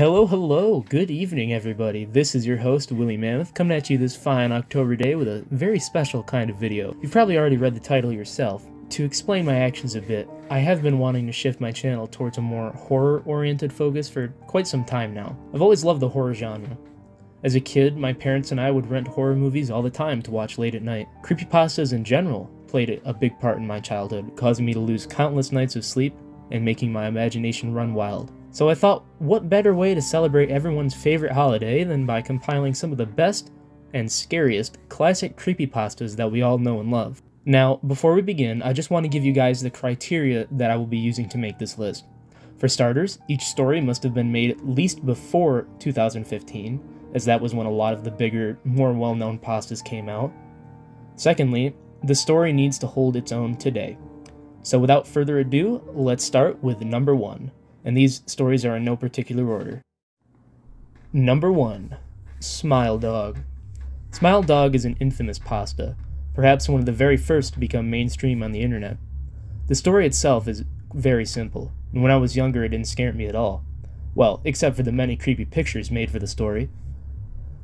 Hello, good evening everybody. This is your host, Willie Mammoth, coming at you this fine October day with a very special kind of video. You've probably already read the title yourself. To explain my actions a bit, I have been wanting to shift my channel towards a more horror-oriented focus for quite some time now. I've always loved the horror genre. As a kid, my parents and I would rent horror movies all the time to watch late at night. Creepypastas in general played a big part in my childhood, causing me to lose countless nights of sleep and making my imagination run wild. So I thought, what better way to celebrate everyone's favorite holiday than by compiling some of the best and scariest classic creepypastas that we all know and love. Now, before we begin, I just want to give you guys the criteria that I will be using to make this list. For starters, each story must have been made at least before 2015, as that was when a lot of the bigger, more well-known pastas came out. Secondly, the story needs to hold its own today. So without further ado, let's start with number 1. And these stories are in no particular order. Number 1. Smile Dog. Smile Dog is an infamous pasta, perhaps one of the very first to become mainstream on the internet. The story itself is very simple, and when I was younger it didn't scare me at all. Well, except for the many creepy pictures made for the story.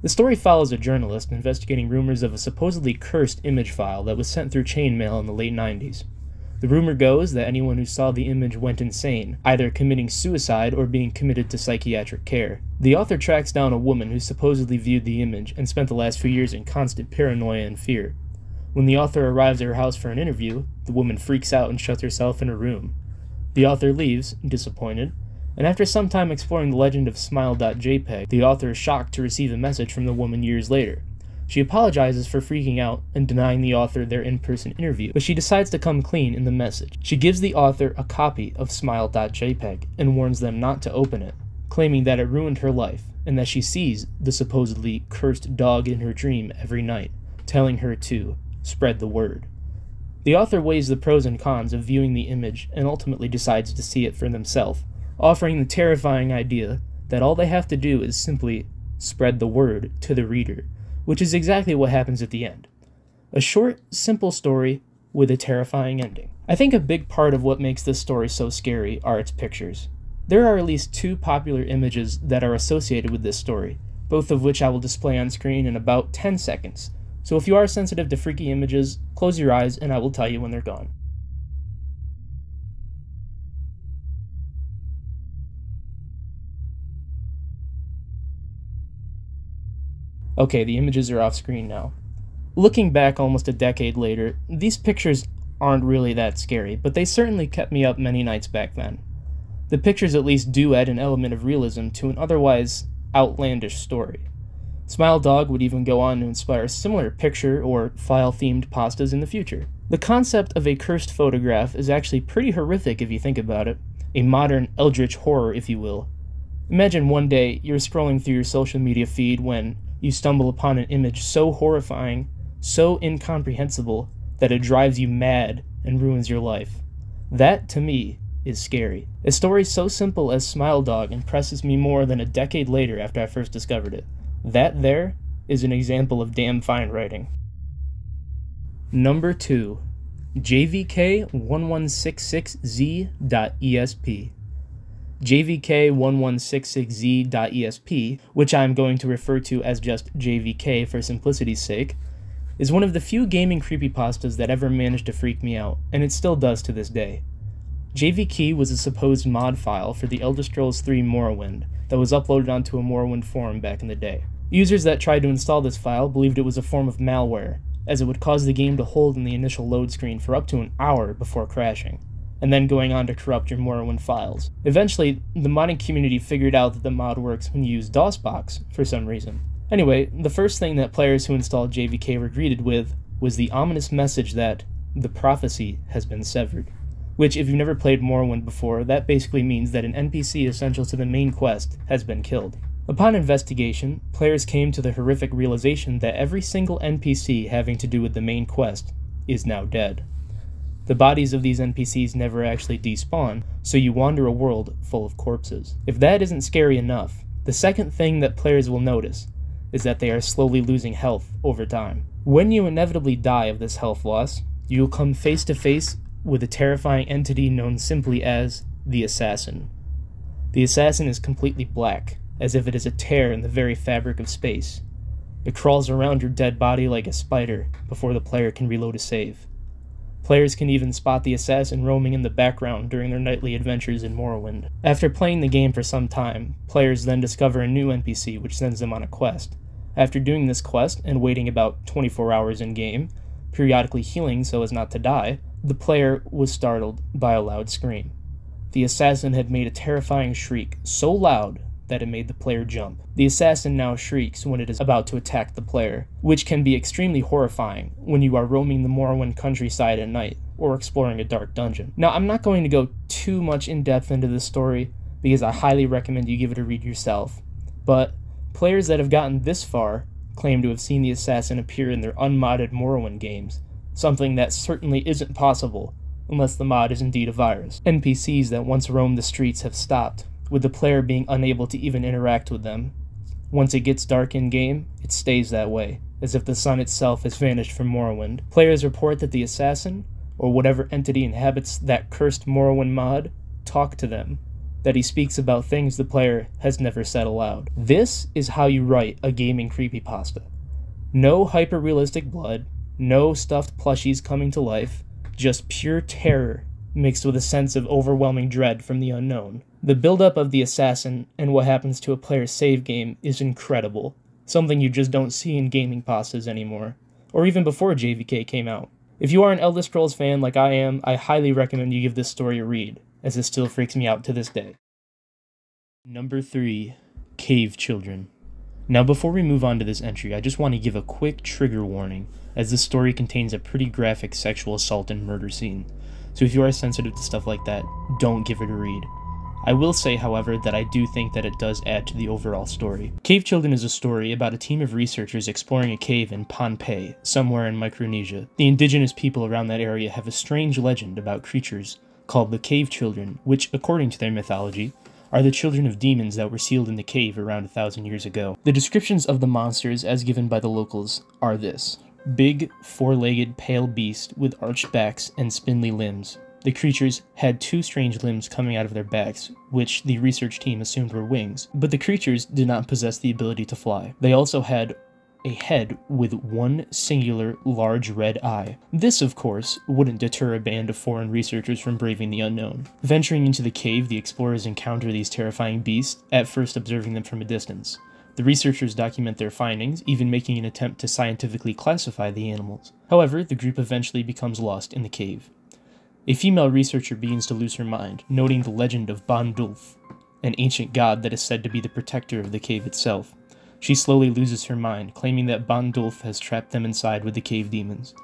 The story follows a journalist investigating rumors of a supposedly cursed image file that was sent through chainmail in the late 90s. The rumor goes that anyone who saw the image went insane, either committing suicide or being committed to psychiatric care. The author tracks down a woman who supposedly viewed the image and spent the last few years in constant paranoia and fear. When the author arrives at her house for an interview, the woman freaks out and shuts herself in her room. The author leaves, disappointed, and after some time exploring the legend of Smile.jpg, the author is shocked to receive a message from the woman years later. She apologizes for freaking out and denying the author their in-person interview, but she decides to come clean in the message. She gives the author a copy of Smile.jpg and warns them not to open it, claiming that it ruined her life and that she sees the supposedly cursed dog in her dream every night, telling her to spread the word. The author weighs the pros and cons of viewing the image and ultimately decides to see it for themselves, offering the terrifying idea that all they have to do is simply spread the word to the reader, which is exactly what happens at the end. A short, simple story with a terrifying ending. I think a big part of what makes this story so scary are its pictures. There are at least 2 popular images that are associated with this story, both of which I will display on screen in about 10 seconds. So if you are sensitive to freaky images, close your eyes and I will tell you when they're gone. Okay, the images are off screen now. Looking back almost a decade later, these pictures aren't really that scary, but they certainly kept me up many nights back then. The pictures at least do add an element of realism to an otherwise outlandish story. Smile Dog would even go on to inspire similar picture or file-themed pastas in the future. The concept of a cursed photograph is actually pretty horrific if you think about it, a modern eldritch horror if you will. Imagine one day you're scrolling through your social media feed when you stumble upon an image so horrifying, so incomprehensible, that it drives you mad and ruins your life. That, to me, is scary. A story so simple as Smile Dog impresses me more than a decade later after I first discovered it. That there is an example of damn fine writing. Number 2. JVK1166Z.ESP. JVK1166Z.ESP, which I am going to refer to as just JVK for simplicity's sake, is one of the few gaming creepypastas that ever managed to freak me out, and it still does to this day. JVK was a supposed mod file for the Elder Scrolls 3 Morrowind that was uploaded onto a Morrowind forum back in the day. Users that tried to install this file believed it was a form of malware, as it would cause the game to hold in the initial load screen for up to an hour before crashing, and then going on to corrupt your Morrowind files. Eventually, the modding community figured out that the mod works when you use DOSBox for some reason. Anyway, the first thing that players who installed JVK were greeted with was the ominous message that the prophecy has been severed. Which, if you've never played Morrowind before, that basically means that an NPC essential to the main quest has been killed. Upon investigation, players came to the horrific realization that every single NPC having to do with the main quest is now dead. The bodies of these NPCs never actually despawn, so you wander a world full of corpses. If that isn't scary enough, the second thing that players will notice is that they are slowly losing health over time. When you inevitably die of this health loss, you will come face to face with a terrifying entity known simply as the Assassin. The Assassin is completely black, as if it is a tear in the very fabric of space. It crawls around your dead body like a spider before the player can reload a save. Players can even spot the assassin roaming in the background during their nightly adventures in Morrowind. After playing the game for some time, players then discover a new NPC which sends them on a quest. After doing this quest and waiting about 24 hours in-game, periodically healing so as not to die, the player was startled by a loud scream. The assassin had made a terrifying shriek so loud that it made the player jump. The assassin now shrieks when it is about to attack the player, which can be extremely horrifying when you are roaming the Morrowind countryside at night or exploring a dark dungeon. Now, I'm not going to go too much in depth into this story because I highly recommend you give it a read yourself, but players that have gotten this far claim to have seen the assassin appear in their unmodded Morrowind games, something that certainly isn't possible unless the mod is indeed a virus. NPCs that once roamed the streets have stopped, with the player being unable to even interact with them. Once it gets dark in-game, it stays that way, as if the sun itself has vanished from Morrowind. Players report that the assassin, or whatever entity inhabits that cursed Morrowind mod, talk to them, that he speaks about things the player has never said aloud. This is how you write a gaming creepypasta. No hyper-realistic blood, no stuffed plushies coming to life, just pure terror mixed with a sense of overwhelming dread from the unknown. The build-up of the assassin and what happens to a player's save game is incredible, something you just don't see in gaming pastas anymore, or even before JVK came out. If you are an Elder Scrolls fan like I am, I highly recommend you give this story a read, as it still freaks me out to this day. Number 3. Cave Children. Now before we move on to this entry, I just want to give a quick trigger warning, as this story contains a pretty graphic sexual assault and murder scene. So if you are sensitive to stuff like that, don't give it a read. I will say, however, that I do think that it does add to the overall story. Cave Children is a story about a team of researchers exploring a cave in Pohnpei, somewhere in Micronesia. The indigenous people around that area have a strange legend about creatures called the Cave Children, which, according to their mythology, are the children of demons that were sealed in the cave around 1,000 years ago. The descriptions of the monsters, as given by the locals, are this: big, four-legged, pale beast with arched backs and spindly limbs. The creatures had two strange limbs coming out of their backs, which the research team assumed were wings, but the creatures did not possess the ability to fly. They also had a head with one singular large red eye. This, of course, wouldn't deter a band of foreign researchers from braving the unknown. Venturing into the cave, the explorers encounter these terrifying beasts, at first observing them from a distance. The researchers document their findings, even making an attempt to scientifically classify the animals. However, the group eventually becomes lost in the cave. A female researcher begins to lose her mind, noting the legend of Bondulf, an ancient god that is said to be the protector of the cave itself. She slowly loses her mind, claiming that Bondulf has trapped them inside with the cave demons.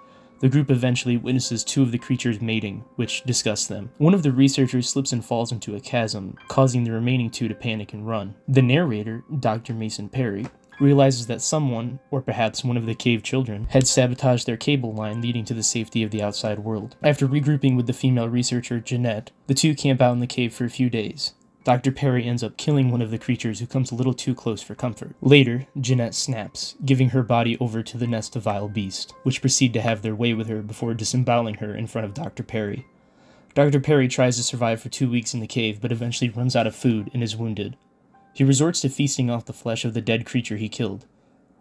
The group eventually witnesses two of the creatures mating, which disgusts them. One of the researchers slips and falls into a chasm, causing the remaining two to panic and run. The narrator, Dr. Mason Perry, realizes that someone, or perhaps one of the cave children, had sabotaged their cable line leading to the safety of the outside world. After regrouping with the female researcher, Jeanette, the two camp out in the cave for a few days. Dr. Perry ends up killing one of the creatures who comes a little too close for comfort. Later, Jeanette snaps, giving her body over to the nest of vile beasts, which proceed to have their way with her before disemboweling her in front of Dr. Perry. Dr. Perry tries to survive for 2 weeks in the cave, but eventually runs out of food and is wounded. He resorts to feasting off the flesh of the dead creature he killed.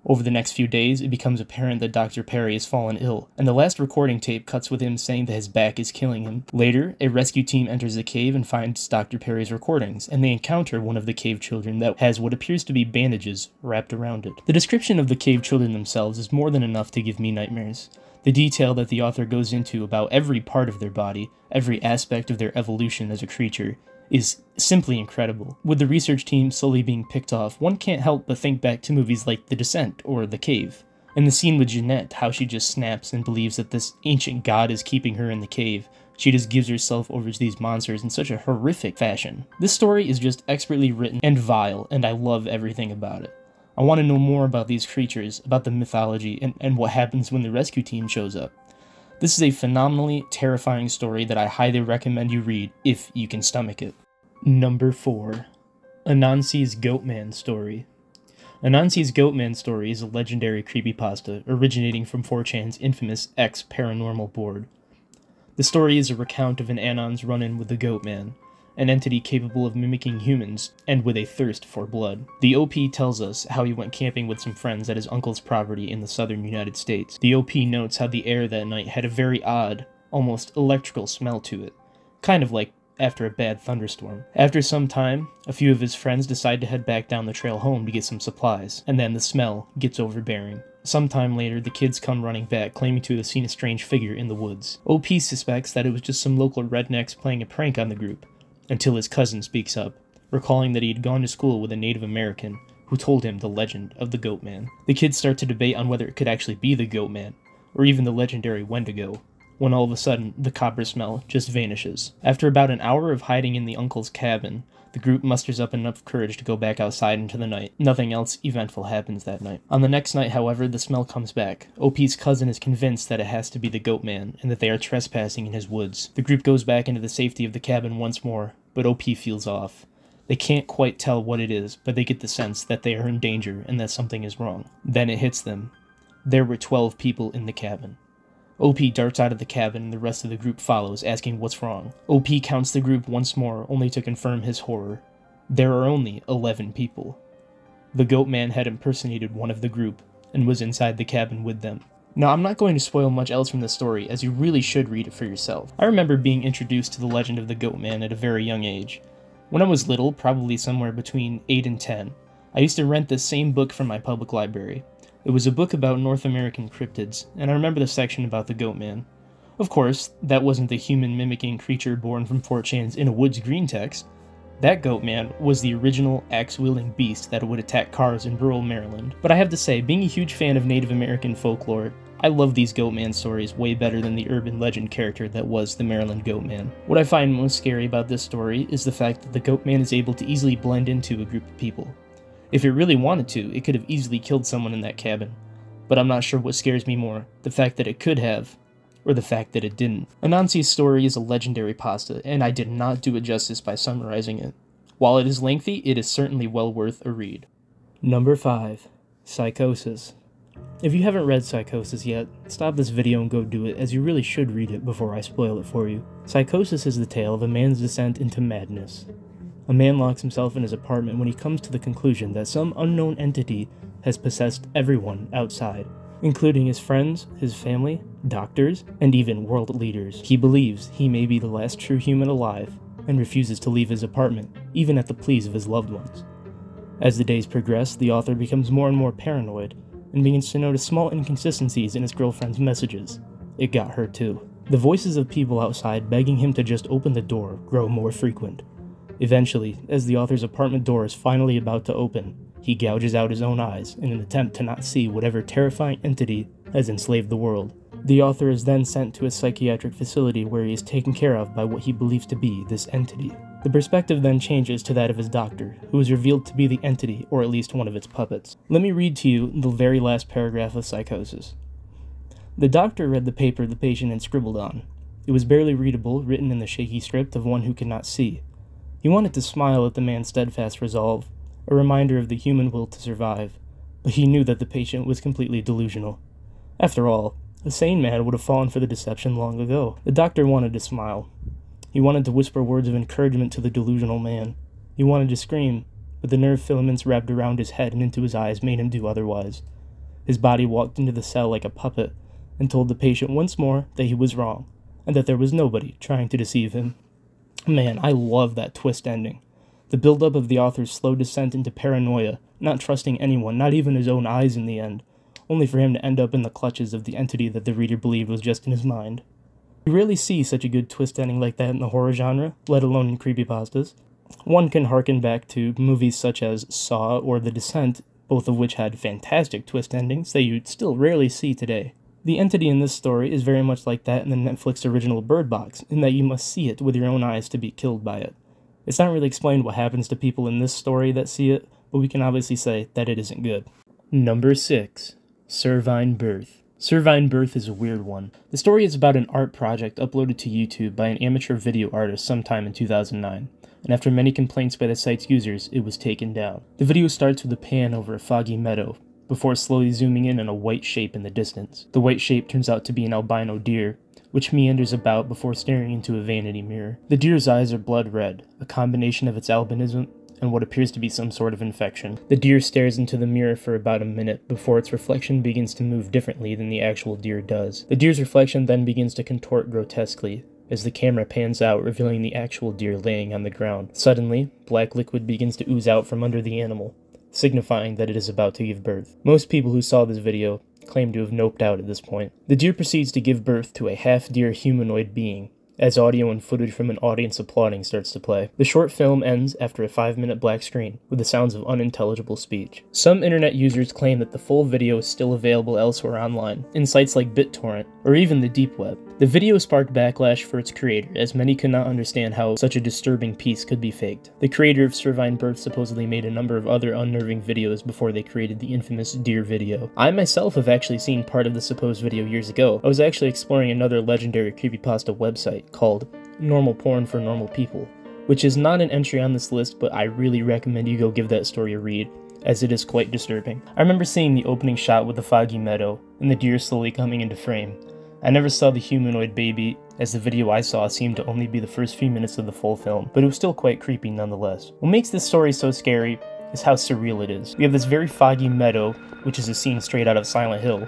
Over the next few days, it becomes apparent that Dr. Perry has fallen ill, and the last recording tape cuts with him saying that his back is killing him. Later, a rescue team enters the cave and finds Dr. Perry's recordings, and they encounter one of the cave children that has what appears to be bandages wrapped around it. The description of the cave children themselves is more than enough to give me nightmares. The detail that the author goes into about every part of their body, every aspect of their evolution as a creature, is simply incredible. With the research team slowly being picked off, one can't help but think back to movies like The Descent or The Cave. And the scene with Jeanette, how she just snaps and believes that this ancient god is keeping her in the cave. She just gives herself over to these monsters in such a horrific fashion. This story is just expertly written and vile, and I love everything about it. I want to know more about these creatures, about the mythology, and what happens when the rescue team shows up. This is a phenomenally terrifying story that I highly recommend you read if you can stomach it. Number 4. Anansi's Goatman Story. Anansi's Goatman Story is a legendary creepypasta originating from 4chan's infamous X Paranormal board. The story is a recount of an Anon's run-in with the Goatman, an entity capable of mimicking humans and with a thirst for blood. The OP tells us how he went camping with some friends at his uncle's property in the southern United States. The OP notes how the air that night had a very odd, almost electrical smell to it, kind of like after a bad thunderstorm. After some time, a few of his friends decide to head back down the trail home to get some supplies, and then the smell gets overbearing. Sometime later, the kids come running back, claiming to have seen a strange figure in the woods. OP suspects that it was just some local rednecks playing a prank on the group, until his cousin speaks up, recalling that he had gone to school with a Native American who told him the legend of the Goat Man. The kids start to debate on whether it could actually be the Goat Man, or even the legendary Wendigo, when all of a sudden, the copper smell just vanishes. After about an hour of hiding in the uncle's cabin, the group musters up enough courage to go back outside into the night. Nothing else eventful happens that night. On the next night, however, the smell comes back. OP's cousin is convinced that it has to be the Goat Man, and that they are trespassing in his woods. The group goes back into the safety of the cabin once more, but OP feels off. They can't quite tell what it is, but they get the sense that they are in danger and that something is wrong. Then it hits them. There were 12 people in the cabin. OP darts out of the cabin and the rest of the group follows, asking what's wrong. OP counts the group once more, only to confirm his horror. There are only 11 people. The Goat Man had impersonated one of the group, and was inside the cabin with them. Now, I'm not going to spoil much else from the story, as you really should read it for yourself. I remember being introduced to the legend of the Goat Man at a very young age. When I was little, probably somewhere between 8 and 10, I used to rent this same book from my public library. It was a book about North American cryptids, and I remember the section about the Goat Man. Of course, that wasn't the human-mimicking creature born from 4chan's In a Woods Green text. That Goat Man was the original axe-wielding beast that would attack cars in rural Maryland. But I have to say, being a huge fan of Native American folklore, I love these Goat Man stories way better than the urban legend character that was the Maryland Goat Man. What I find most scary about this story is the fact that the Goat Man is able to easily blend into a group of people. If it really wanted to, it could have easily killed someone in that cabin. But I'm not sure what scares me more, the fact that it could have, or the fact that it didn't. Anansi's story is a legendary pasta, and I did not do it justice by summarizing it. While it is lengthy, it is certainly well worth a read. Number 5. Psychosis. If you haven't read Psychosis yet, stop this video and go do it, as you really should read it before I spoil it for you. Psychosis is the tale of a man's descent into madness. A man locks himself in his apartment when he comes to the conclusion that some unknown entity has possessed everyone outside, including his friends, his family, doctors, and even world leaders. He believes he may be the last true human alive, and refuses to leave his apartment, even at the pleas of his loved ones. As the days progress, the author becomes more and more paranoid, and begins to notice small inconsistencies in his girlfriend's messages. It got her too. The voices of people outside begging him to just open the door grow more frequent. Eventually, as the author's apartment door is finally about to open, he gouges out his own eyes in an attempt to not see whatever terrifying entity has enslaved the world. The author is then sent to a psychiatric facility where he is taken care of by what he believes to be this entity. The perspective then changes to that of his doctor, who is revealed to be the entity, or at least one of its puppets. Let me read to you the very last paragraph of Psychosis. The doctor read the paper the patient had scribbled on. It was barely readable, written in the shaky script of one who could not see. He wanted to smile at the man's steadfast resolve, a reminder of the human will to survive, but he knew that the patient was completely delusional. After all, a sane man would have fallen for the deception long ago. The doctor wanted to smile. He wanted to whisper words of encouragement to the delusional man. He wanted to scream, but the nerve filaments wrapped around his head and into his eyes made him do otherwise. His body walked into the cell like a puppet, and told the patient once more that he was wrong, and that there was nobody trying to deceive him. Man, I love that twist ending. The build-up of the author's slow descent into paranoia, not trusting anyone, not even his own eyes in the end, only for him to end up in the clutches of the entity that the reader believed was just in his mind. You rarely see such a good twist ending like that in the horror genre, let alone in creepypastas. One can harken back to movies such as Saw or The Descent, both of which had fantastic twist endings that you'd still rarely see today. The entity in this story is very much like that in the Netflix original Bird Box, in that you must see it with your own eyes to be killed by it. It's not really explained what happens to people in this story that see it, but we can obviously say that it isn't good. Number 6. Servine Birth. Servine Birth is a weird one. The story is about an art project uploaded to YouTube by an amateur video artist sometime in 2009, and after many complaints by the site's users, it was taken down. The video starts with a pan over a foggy meadow, before slowly zooming in on a white shape in the distance. The white shape turns out to be an albino deer, which meanders about before staring into a vanity mirror. The deer's eyes are blood red, a combination of its albinism and what appears to be some sort of infection. The deer stares into the mirror for about a minute before its reflection begins to move differently than the actual deer does. The deer's reflection then begins to contort grotesquely as the camera pans out, revealing the actual deer laying on the ground. Suddenly, black liquid begins to ooze out from under the animal, signifying that it is about to give birth. Most people who saw this video claim to have noped out at this point. The deer proceeds to give birth to a half-deer humanoid being, as audio and footage from an audience applauding starts to play. The short film ends after a 5-minute black screen, with the sounds of unintelligible speech. Some internet users claim that the full video is still available elsewhere online, in sites like BitTorrent, or even the deep web. The video sparked backlash for its creator, as many could not understand how such a disturbing piece could be faked. The creator of Cervine Birth supposedly made a number of other unnerving videos before they created the infamous deer video. I myself have actually seen part of the supposed video years ago. I was actually exploring another legendary creepypasta website called Normal Porn for Normal People, which is not an entry on this list, but I really recommend you go give that story a read, as it is quite disturbing. I remember seeing the opening shot with the foggy meadow, and the deer slowly coming into frame. I never saw the humanoid baby, as the video I saw seemed to only be the first few minutes of the full film, but it was still quite creepy nonetheless. What makes this story so scary is how surreal it is. We have this very foggy meadow, which is a scene straight out of Silent Hill.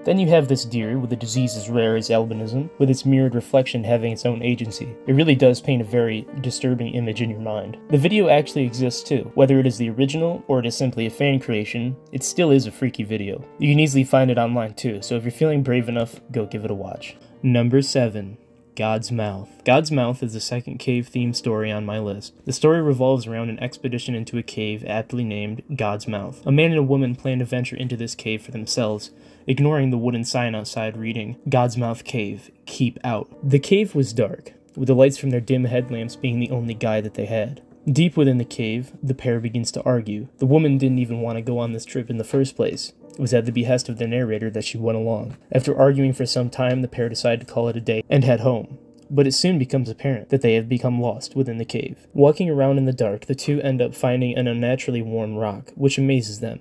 Then you have this deer with a disease as rare as albinism, with its mirrored reflection having its own agency. It really does paint a very disturbing image in your mind. The video actually exists too. Whether it is the original or it is simply a fan creation, it still is a freaky video. You can easily find it online too, so if you're feeling brave enough, go give it a watch. Number 7. God's Mouth. God's Mouth is the second cave-themed story on my list. The story revolves around an expedition into a cave aptly named God's Mouth. A man and a woman plan to venture into this cave for themselves, ignoring the wooden sign outside reading, "God's Mouth Cave, keep out." The cave was dark, with the lights from their dim headlamps being the only guide that they had. Deep within the cave, the pair begins to argue. The woman didn't even want to go on this trip in the first place. It was at the behest of the narrator that she went along. After arguing for some time, the pair decide to call it a day and head home. But it soon becomes apparent that they have become lost within the cave. Walking around in the dark, the two end up finding an unnaturally worn rock, which amazes them.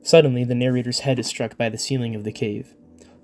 Suddenly, the narrator's head is struck by the ceiling of the cave.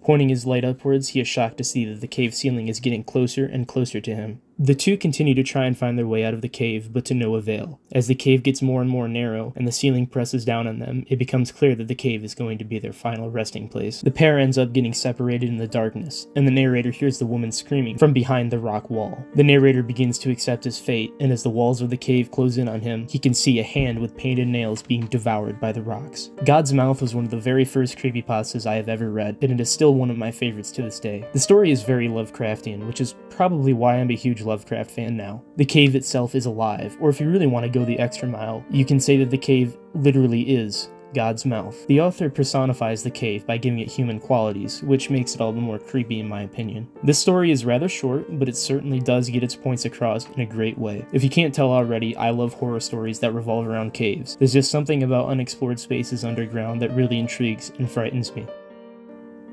Pointing his light upwards, he is shocked to see that the cave ceiling is getting closer and closer to him. The two continue to try and find their way out of the cave, but to no avail. As the cave gets more and more narrow, and the ceiling presses down on them, it becomes clear that the cave is going to be their final resting place. The pair ends up getting separated in the darkness, and the narrator hears the woman screaming from behind the rock wall. The narrator begins to accept his fate, and as the walls of the cave close in on him, he can see a hand with painted nails being devoured by the rocks. God's Mouth was one of the very first creepypastas I have ever read, and it is still one of my favorites to this day. The story is very Lovecraftian, which is probably why I'm a huge Lovecraft fan now. The cave itself is alive, or if you really want to go the extra mile, you can say that the cave literally is God's Mouth. The author personifies the cave by giving it human qualities, which makes it all the more creepy in my opinion. This story is rather short, but it certainly does get its points across in a great way. If you can't tell already, I love horror stories that revolve around caves. There's just something about unexplored spaces underground that really intrigues and frightens me.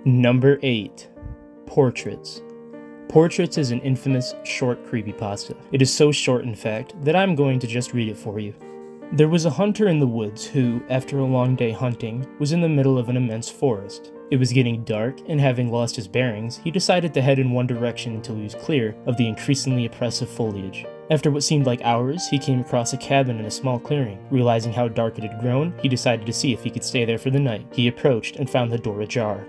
Number 8. Portraits. Portraits is an infamous short creepypasta. It is so short, in fact, that I'm going to just read it for you. There was a hunter in the woods who, after a long day hunting, was in the middle of an immense forest. It was getting dark, and having lost his bearings, he decided to head in one direction until he was clear of the increasingly oppressive foliage. After what seemed like hours, he came across a cabin in a small clearing. Realizing how dark it had grown, he decided to see if he could stay there for the night. He approached and found the door ajar.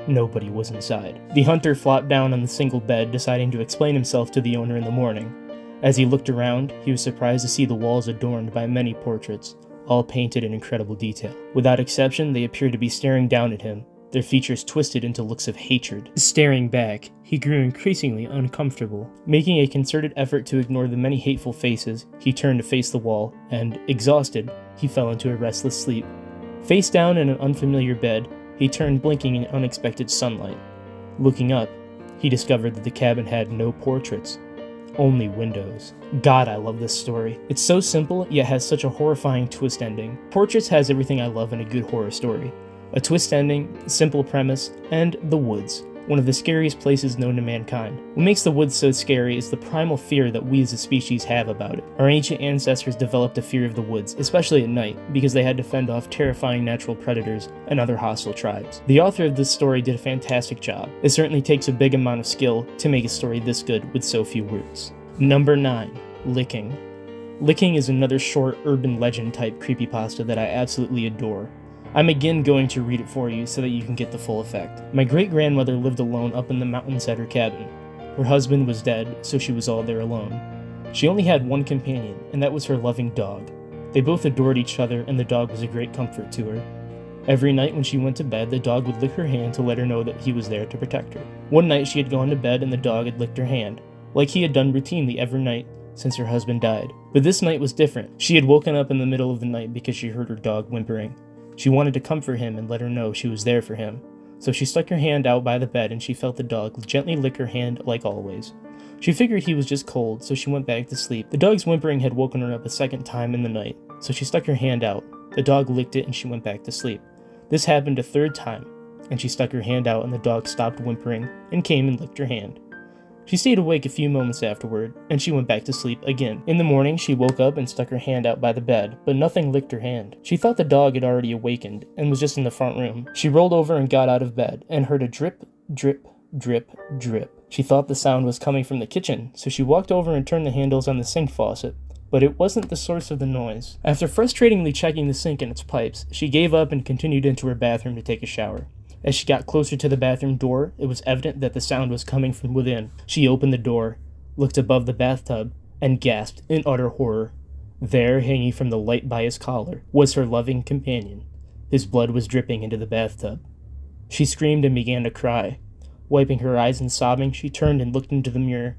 Nobody was inside. The hunter flopped down on the single bed, deciding to explain himself to the owner in the morning. As he looked around, he was surprised to see the walls adorned by many portraits, all painted in incredible detail. Without exception, they appeared to be staring down at him, their features twisted into looks of hatred. Staring back, he grew increasingly uncomfortable. Making a concerted effort to ignore the many hateful faces, he turned to face the wall, and, exhausted, he fell into a restless sleep. Face down in an unfamiliar bed, he turned blinking in unexpected sunlight. Looking up, he discovered that the cabin had no portraits, only windows. God, I love this story. It's so simple, yet has such a horrifying twist ending. Portraits has everything I love in a good horror story. A twist ending, simple premise, and the woods. one of the scariest places known to mankind. What makes the woods so scary is the primal fear that we as a species have about it. Our ancient ancestors developed a fear of the woods, especially at night, because they had to fend off terrifying natural predators and other hostile tribes. The author of this story did a fantastic job. It certainly takes a big amount of skill to make a story this good with so few words. Number 9. Licking. Licking is another short urban legend type creepypasta that I absolutely adore. I'm again going to read it for you so that you can get the full effect. My great-grandmother lived alone up in the mountains at her cabin. Her husband was dead, so she was all there alone. She only had one companion, and that was her loving dog. They both adored each other, and the dog was a great comfort to her. Every night when she went to bed, the dog would lick her hand to let her know that he was there to protect her. One night she had gone to bed and the dog had licked her hand, like he had done routinely every night since her husband died. But this night was different. She had woken up in the middle of the night because she heard her dog whimpering. She wanted to comfort him and let her know she was there for him. So she stuck her hand out by the bed and she felt the dog gently lick her hand like always. She figured he was just cold, so she went back to sleep. The dog's whimpering had woken her up a second time in the night, so she stuck her hand out. The dog licked it and she went back to sleep. This happened a third time, and she stuck her hand out and the dog stopped whimpering and came and licked her hand. She stayed awake a few moments afterward, and she went back to sleep again. In the morning, she woke up and stuck her hand out by the bed, but nothing licked her hand. She thought the dog had already awakened, and was just in the front room. She rolled over and got out of bed, and heard a drip, drip, drip, drip. She thought the sound was coming from the kitchen, so she walked over and turned the handles on the sink faucet. But it wasn't the source of the noise. After frustratingly checking the sink and its pipes, she gave up and continued into her bathroom to take a shower. As she got closer to the bathroom door, it was evident that the sound was coming from within. She opened the door, looked above the bathtub, and gasped in utter horror. There, hanging from the light by his collar, was her loving companion. His blood was dripping into the bathtub. She screamed and began to cry. Wiping her eyes and sobbing, she turned and looked into the mirror.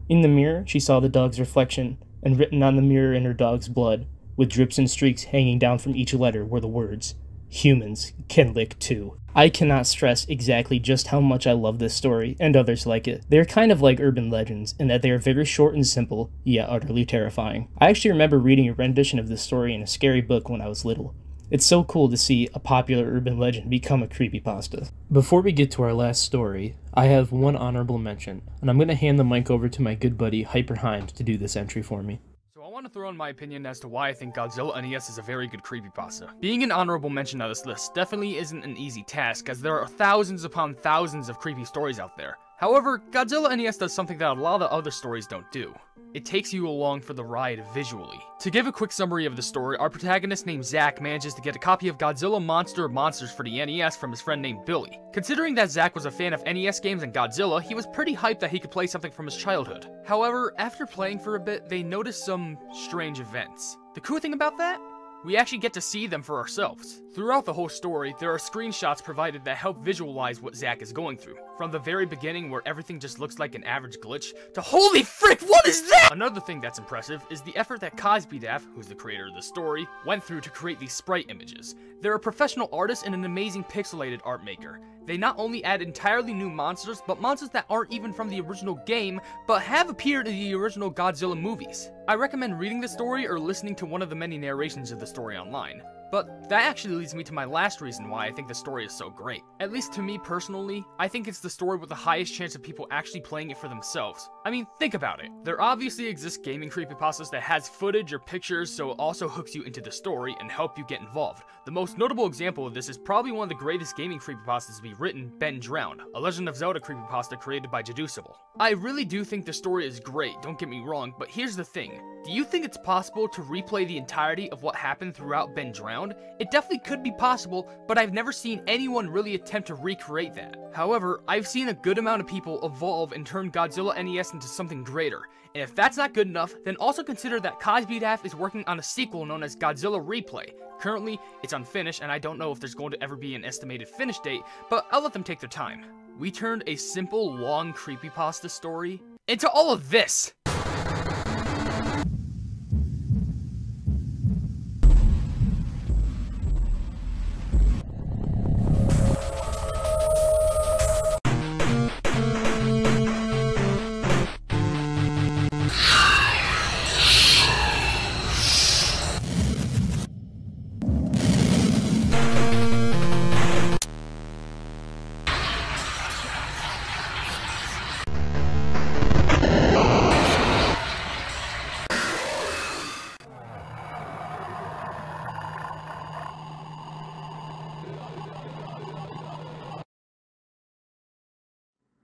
In the mirror, she saw the dog's reflection, and written on the mirror in her dog's blood, with drips and streaks hanging down from each letter, were the words, "Humans can lick too." I cannot stress exactly just how much I love this story, and others like it. They are kind of like urban legends, in that they are very short and simple, yet utterly terrifying. I actually remember reading a rendition of this story in a scary book when I was little. It's so cool to see a popular urban legend become a creepypasta. Before we get to our last story, I have one honorable mention, and I'm going to hand the mic over to my good buddy Hyper Himes to do this entry for me. I want to throw in my opinion as to why I think Godzilla NES is a very good creepypasta. Being an honorable mention on this list definitely isn't an easy task, as there are thousands upon thousands of creepy stories out there. However, Godzilla NES does something that a lot of the other stories don't do. It takes you along for the ride visually. To give a quick summary of the story, our protagonist named Zack manages to get a copy of Godzilla Monster of Monsters for the NES from his friend named Billy. Considering that Zack was a fan of NES games and Godzilla, he was pretty hyped that he could play something from his childhood. However, after playing for a bit, they noticed some strange events. The cool thing about that? We actually get to see them for ourselves. Throughout the whole story, there are screenshots provided that help visualize what Zack is going through. From the very beginning, where everything just looks like an average glitch, to holy frick, what is that?! Another thing that's impressive is the effort that Cosbydaff, who's the creator of the story, went through to create these sprite images. They're a professional artist and an amazing pixelated art maker. They not only add entirely new monsters, but monsters that aren't even from the original game, but have appeared in the original Godzilla movies. I recommend reading the story or listening to one of the many narrations of the story online. But that actually leads me to my last reason why I think the story is so great. At least to me personally, I think it's the story with the highest chance of people actually playing it for themselves. I mean, think about it. There obviously exist gaming creepypastas that has footage or pictures, so it also hooks you into the story and help you get involved. The most notable example of this is probably one of the greatest gaming creepypastas to be written, Ben Drowned, a Legend of Zelda creepypasta created by Deducible. I really do think the story is great, don't get me wrong, but here's the thing. Do you think it's possible to replay the entirety of what happened throughout Ben Drowned? It definitely could be possible, but I've never seen anyone really attempt to recreate that. However, I've seen a good amount of people evolve and turn Godzilla NES into something greater. And if that's not good enough, then also consider that Cosbydaff is working on a sequel known as Godzilla Replay. Currently, it's unfinished, and I don't know if there's going to ever be an estimated finish date, but I'll let them take their time. We turned a simple, long creepypasta story into all of this!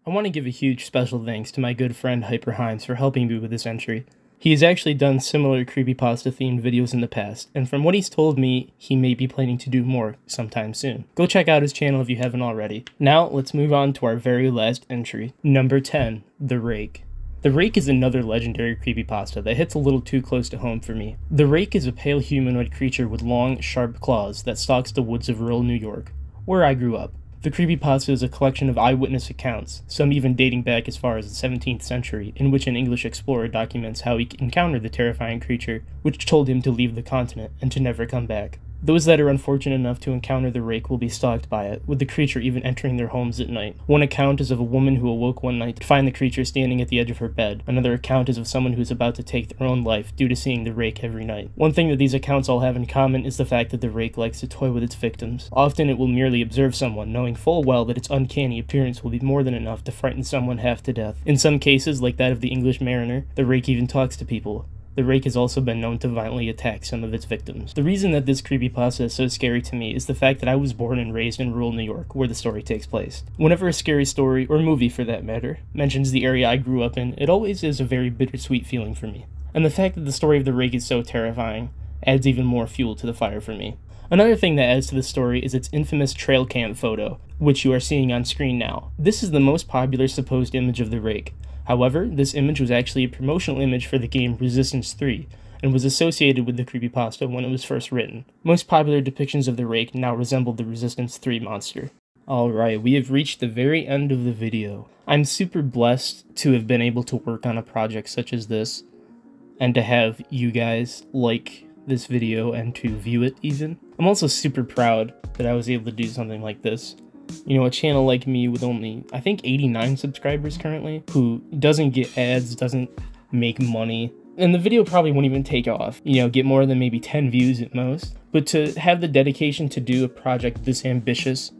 I want to give a huge special thanks to my good friend Hyperheims for helping me with this entry. He has actually done similar creepypasta-themed videos in the past, and from what he's told me, he may be planning to do more sometime soon. Go check out his channel if you haven't already. Now, let's move on to our very last entry. Number 10, The Rake. The Rake is another legendary creepypasta that hits a little too close to home for me. The Rake is a pale humanoid creature with long, sharp claws that stalks the woods of rural New York, where I grew up. The creepypasta is a collection of eyewitness accounts, some even dating back as far as the 17th century, in which an English explorer documents how he encountered the terrifying creature, which told him to leave the continent and to never come back. Those that are unfortunate enough to encounter the Rake will be stalked by it, with the creature even entering their homes at night. One account is of a woman who awoke one night to find the creature standing at the edge of her bed. Another account is of someone who is about to take their own life due to seeing the Rake every night. One thing that these accounts all have in common is the fact that the Rake likes to toy with its victims. Often it will merely observe someone, knowing full well that its uncanny appearance will be more than enough to frighten someone half to death. In some cases, like that of the English mariner, the Rake even talks to people. The Rake has also been known to violently attack some of its victims. The reason that this creepypasta is so scary to me is the fact that I was born and raised in rural New York, where the story takes place. Whenever a scary story, or movie for that matter, mentions the area I grew up in, it always is a very bittersweet feeling for me. And the fact that the story of the Rake is so terrifying adds even more fuel to the fire for me. Another thing that adds to the story is its infamous trail cam photo, which you are seeing on screen now. This is the most popular supposed image of the Rake. However, this image was actually a promotional image for the game Resistance 3, and was associated with the creepypasta when it was first written. Most popular depictions of the Rake now resemble the Resistance 3 monster. Alright, we have reached the very end of the video. I'm super blessed to have been able to work on a project such as this, and to have you guys like this video and to view it even. I'm also super proud that I was able to do something like this. You know, a channel like me with only, I think, 89 subscribers currently, who doesn't get ads, doesn't make money, and the video probably won't even take off, you know, get more than maybe 10 views at most. But to have the dedication to do a project this ambitious,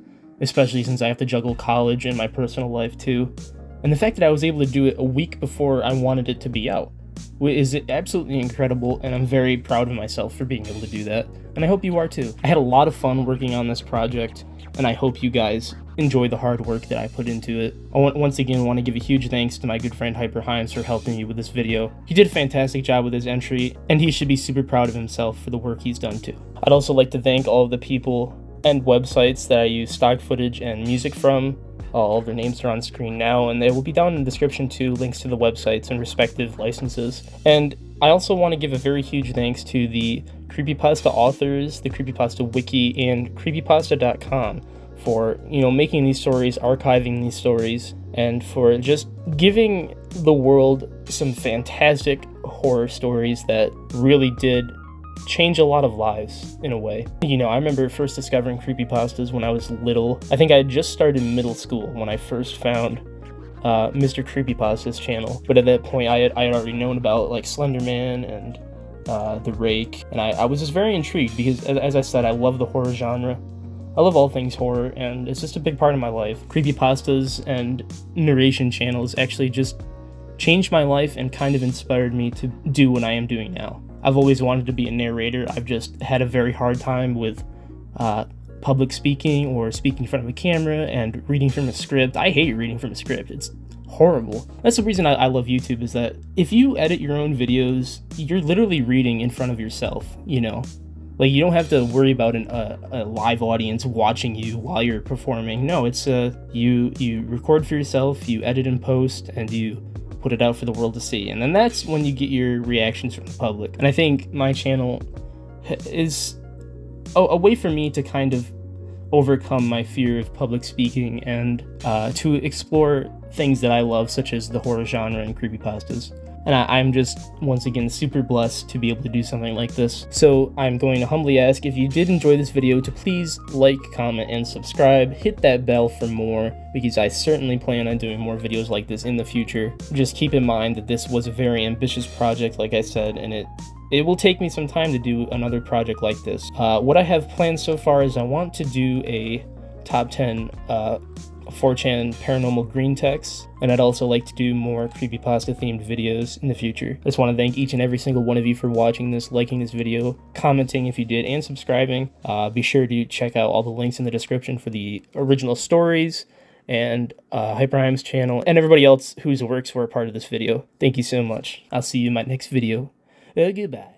especially since I have to juggle college and my personal life too, and the fact that I was able to do it a week before I wanted it to be out, is absolutely incredible, and I'm very proud of myself for being able to do that, and I hope you are too. I had a lot of fun working on this project, and I hope you guys enjoy the hard work that I put into it. I once again want to give a huge thanks to my good friend Hyperheims for helping me with this video. He did a fantastic job with his entry, and he should be super proud of himself for the work he's done too. I'd also like to thank all of the people and websites that I use stock footage and music from. All their names are on screen now, and they will be down in the description too, links to the websites and respective licenses. And I also want to give a very huge thanks to the creepypasta authors, the creepypasta wiki, and creepypasta.com for, you know, making these stories, archiving these stories, and for just giving the world some fantastic horror stories that really did change a lot of lives in a way. You know, I remember first discovering creepypastas when I was little. I think I had just started middle school when I first found Mr. Creepypasta's channel, but at that point I had already known about like Slenderman and the Rake, and I was just very intrigued because, as I said, I love the horror genre. I love all things horror, and it's just a big part of my life. Creepypastas and narration channels actually just changed my life and kind of inspired me to do what I am doing now. I've always wanted to be a narrator. I've just had a very hard time with public speaking or speaking in front of a camera and reading from a script. I hate reading from a script. It's horrible. That's the reason I love YouTube, is that if you edit your own videos, you're literally reading in front of yourself, you know? Like, you don't have to worry about a live audience watching you while you're performing. No, it's you record for yourself, you edit and post, and you put it out for the world to see, and then that's when you get your reactions from the public. And I think my channel is a way for me to kind of overcome my fear of public speaking and to explore things that I love, such as the horror genre and creepypastas. And I'm just, once again, super blessed to be able to do something like this. So I'm going to humbly ask, if you did enjoy this video, to please like, comment, and subscribe. Hit that bell for more, because I certainly plan on doing more videos like this in the future. Just keep in mind that this was a very ambitious project, like I said, and it will take me some time to do another project like this. What I have planned so far is I want to do a top 10 4chan paranormal green text, and I'd also like to do more creepypasta themed videos in the future. I just want to thank each and every single one of you for watching this, liking this video, commenting if you did, and subscribing. Be sure to check out all the links in the description for the original stories and Hyperheim's channel, and everybody else whose works were a part of this video. Thank you so much. I'll see you in my next video. Goodbye.